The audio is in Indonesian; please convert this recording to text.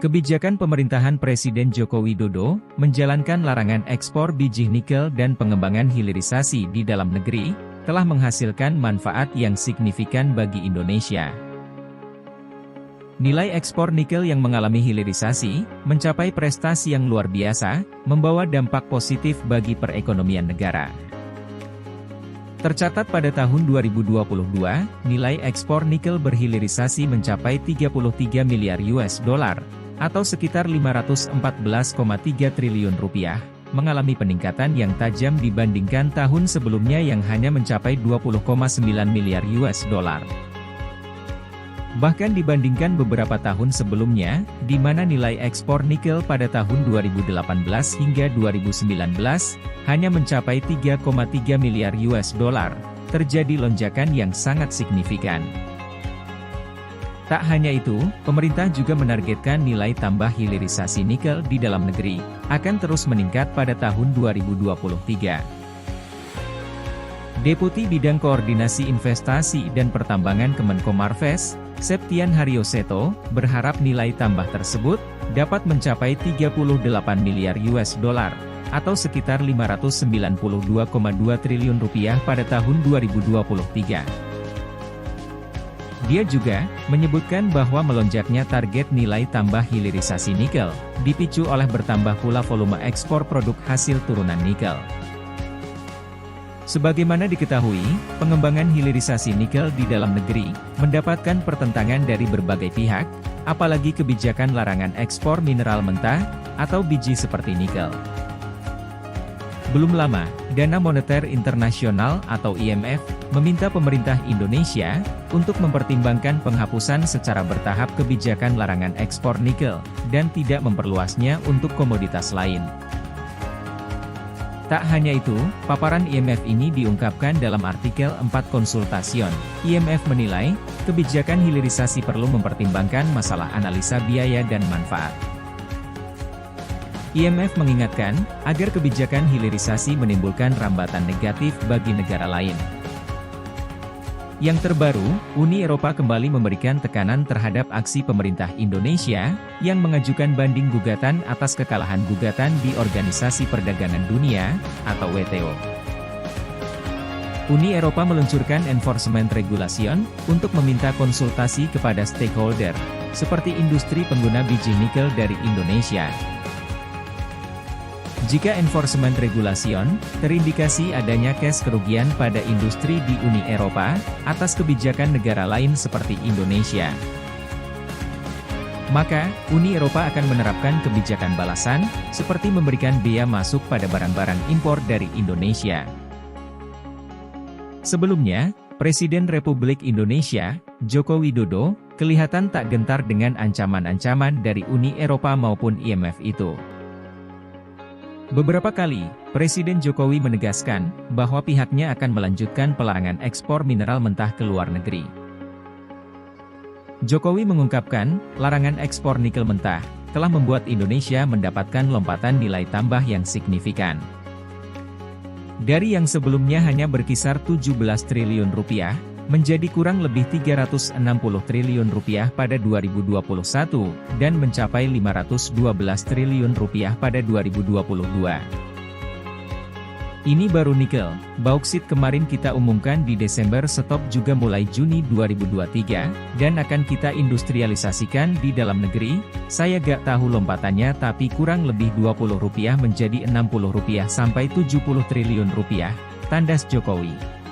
Kebijakan pemerintahan Presiden Joko Widodo menjalankan larangan ekspor biji nikel dan pengembangan hilirisasi di dalam negeri telah menghasilkan manfaat yang signifikan bagi Indonesia. Nilai ekspor nikel yang mengalami hilirisasi mencapai prestasi yang luar biasa, membawa dampak positif bagi perekonomian negara. Tercatat pada tahun 2022, nilai ekspor nikel berhilirisasi mencapai 33 miliar US dollar, atau sekitar 514,3 triliun rupiah, mengalami peningkatan yang tajam dibandingkan tahun sebelumnya yang hanya mencapai 20,9 miliar US dollar. Bahkan dibandingkan beberapa tahun sebelumnya, di mana nilai ekspor nikel pada tahun 2018 hingga 2019 hanya mencapai 3,3 miliar US dollar, terjadi lonjakan yang sangat signifikan. Tak hanya itu, pemerintah juga menargetkan nilai tambah hilirisasi nikel di dalam negeri akan terus meningkat pada tahun 2023. Deputi Bidang Koordinasi Investasi dan Pertambangan Kemenkomarves, Septian Haryoseto, berharap nilai tambah tersebut dapat mencapai 38 miliar US dollar, atau sekitar 592,2 triliun rupiah pada tahun 2023. Dia juga menyebutkan bahwa melonjaknya target nilai tambah hilirisasi nikel dipicu oleh bertambah pula volume ekspor produk hasil turunan nikel. Sebagaimana diketahui, pengembangan hilirisasi nikel di dalam negeri mendapatkan pertentangan dari berbagai pihak, apalagi kebijakan larangan ekspor mineral mentah atau biji seperti nikel. Belum lama, Dana Moneter Internasional atau IMF meminta pemerintah Indonesia untuk mempertimbangkan penghapusan secara bertahap kebijakan larangan ekspor nikel dan tidak memperluasnya untuk komoditas lain. Tak hanya itu, paparan IMF ini diungkapkan dalam artikel 4 Konsultation. IMF menilai, kebijakan hilirisasi perlu mempertimbangkan masalah analisa biaya dan manfaat. IMF mengingatkan, agar kebijakan hilirisasi menimbulkan rambatan negatif bagi negara lain. Yang terbaru, Uni Eropa kembali memberikan tekanan terhadap aksi pemerintah Indonesia, yang mengajukan banding gugatan atas kekalahan gugatan di Organisasi Perdagangan Dunia, atau WTO. Uni Eropa meluncurkan Enforcement Regulation, untuk meminta konsultasi kepada stakeholder, seperti industri pengguna biji nikel dari Indonesia. Jika enforcement regulation terindikasi adanya case kerugian pada industri di Uni Eropa atas kebijakan negara lain seperti Indonesia, maka Uni Eropa akan menerapkan kebijakan balasan, seperti memberikan bea masuk pada barang-barang impor dari Indonesia. Sebelumnya, Presiden Republik Indonesia, Joko Widodo, kelihatan tak gentar dengan ancaman-ancaman dari Uni Eropa maupun IMF itu. Beberapa kali, Presiden Jokowi menegaskan bahwa pihaknya akan melanjutkan pelarangan ekspor mineral mentah ke luar negeri. Jokowi mengungkapkan, larangan ekspor nikel mentah telah membuat Indonesia mendapatkan lompatan nilai tambah yang signifikan. Dari yang sebelumnya hanya berkisar 17 triliun rupiah, menjadi kurang lebih 360 triliun rupiah pada 2021, dan mencapai 512 triliun rupiah pada 2022. Ini baru nikel, bauksit kemarin kita umumkan di Desember stop juga mulai Juni 2023, dan akan kita industrialisasikan di dalam negeri, saya gak tahu lompatannya tapi kurang lebih 20 rupiah menjadi 60 rupiah sampai 70 triliun rupiah, tandas Jokowi.